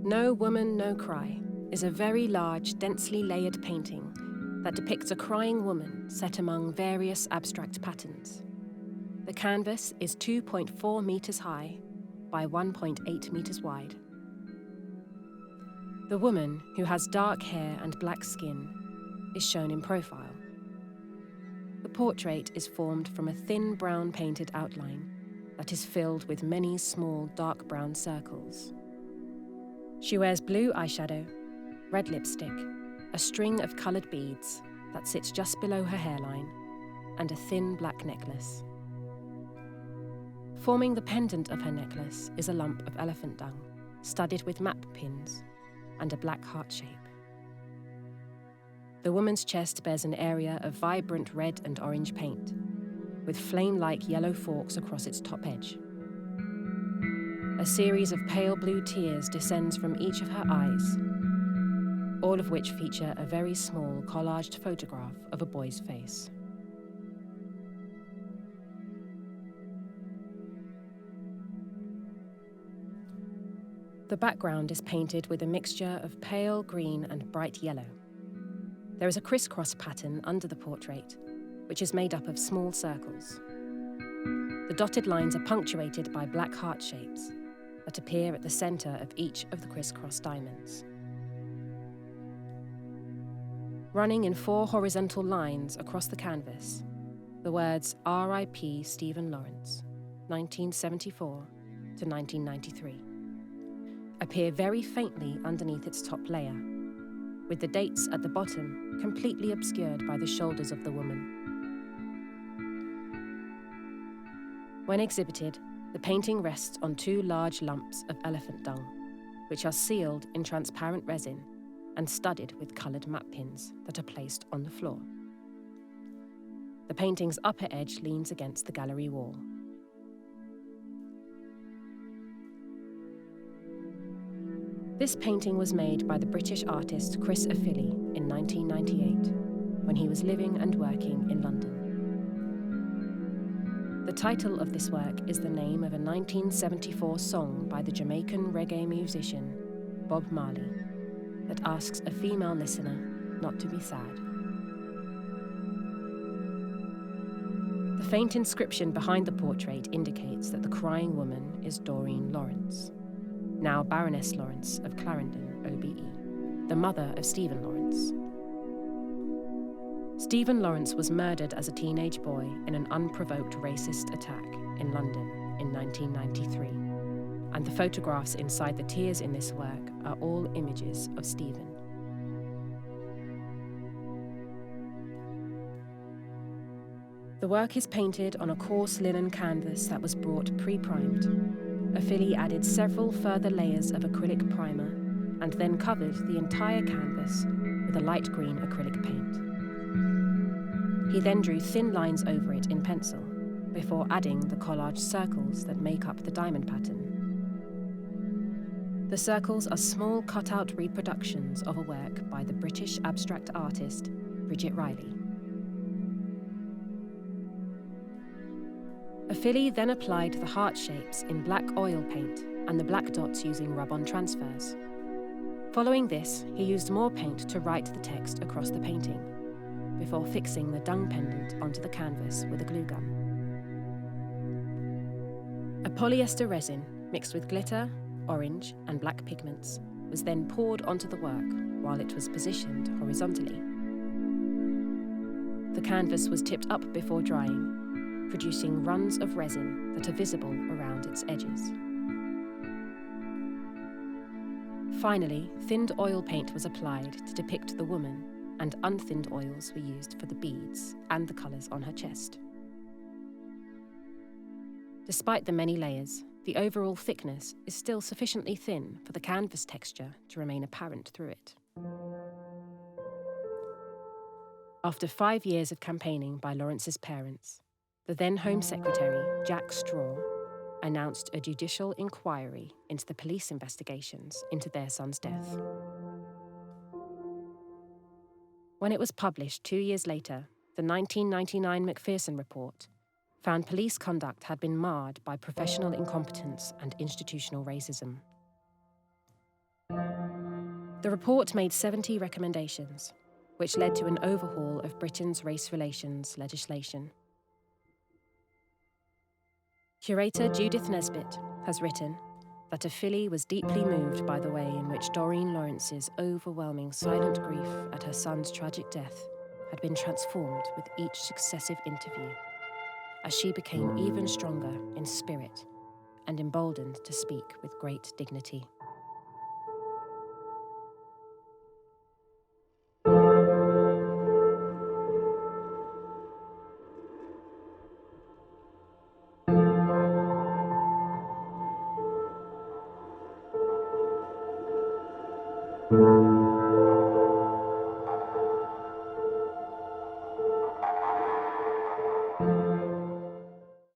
No Woman, No Cry is a very large, densely layered painting that depicts a crying woman set among various abstract patterns. The canvas is 2.4 metres high by 1.8 metres wide. The woman, who has dark hair and black skin, is shown in profile. The portrait is formed from a thin brown painted outline that is filled with many small dark brown circles. She wears blue eyeshadow, red lipstick, a string of coloured beads that sits just below her hairline, and a thin black necklace. Forming the pendant of her necklace is a lump of elephant dung, studded with map pins, and a black heart shape. The woman's chest bears an area of vibrant red and orange paint, with flame-like yellow forks across its top edge. A series of pale blue tears descends from each of her eyes, all of which feature a very small collaged photograph of a boy's face. The background is painted with a mixture of pale green and bright yellow. There is a crisscross pattern under the portrait, which is made up of small circles. The dotted lines are punctuated by black heart shapes that appear at the centre of each of the crisscross diamonds. Running in 4 horizontal lines across the canvas, the words R.I.P. Stephen Lawrence, 1974 to 1993, appear very faintly underneath its top layer, with the dates at the bottom completely obscured by the shoulders of the woman. When exhibited, the painting rests on 2 large lumps of elephant dung, which are sealed in transparent resin and studded with coloured map pins that are placed on the floor. The painting's upper edge leans against the gallery wall. This painting was made by the British artist Chris Ofili in 1998, when he was living and working in London. The title of this work is the name of a 1974 song by the Jamaican reggae musician Bob Marley that asks a female listener not to be sad. The faint inscription behind the portrait indicates that the crying woman is Doreen Lawrence, now Baroness Lawrence of Clarendon, OBE, the mother of Stephen Lawrence. Stephen Lawrence was murdered as a teenage boy in an unprovoked racist attack in London in 1993, and the photographs inside the tears in this work are all images of Stephen. The work is painted on a coarse linen canvas that was brought pre-primed. Ofili added several further layers of acrylic primer and then covered the entire canvas with a light green acrylic paint. He then drew thin lines over it in pencil before adding the collage circles that make up the diamond pattern. The circles are small cut-out reproductions of a work by the British abstract artist Bridget Riley. Ofili then applied the heart shapes in black oil paint and the black dots using rub-on transfers. Following this, he used more paint to write the text across the painting, before fixing the dung pendant onto the canvas with a glue gun. A polyester resin mixed with glitter, orange and black pigments was then poured onto the work while it was positioned horizontally. The canvas was tipped up before drying, producing runs of resin that are visible around its edges. Finally, thinned oil paint was applied to depict the woman, and unthinned oils were used for the beads and the colours on her chest. Despite the many layers, the overall thickness is still sufficiently thin for the canvas texture to remain apparent through it. After 5 years of campaigning by Lawrence's parents, the then Home Secretary, Jack Straw, announced a judicial inquiry into the police investigations into their son's death. When it was published 2 years later, the 1999 Macpherson report found police conduct had been marred by professional incompetence and institutional racism. The report made 70 recommendations, which led to an overhaul of Britain's race relations legislation. Curator Judith Nesbitt has written that Ofili was deeply moved by the way in which Doreen Lawrence's overwhelming silent grief at her son's tragic death had been transformed with each successive interview, as she became even stronger in spirit and emboldened to speak with great dignity.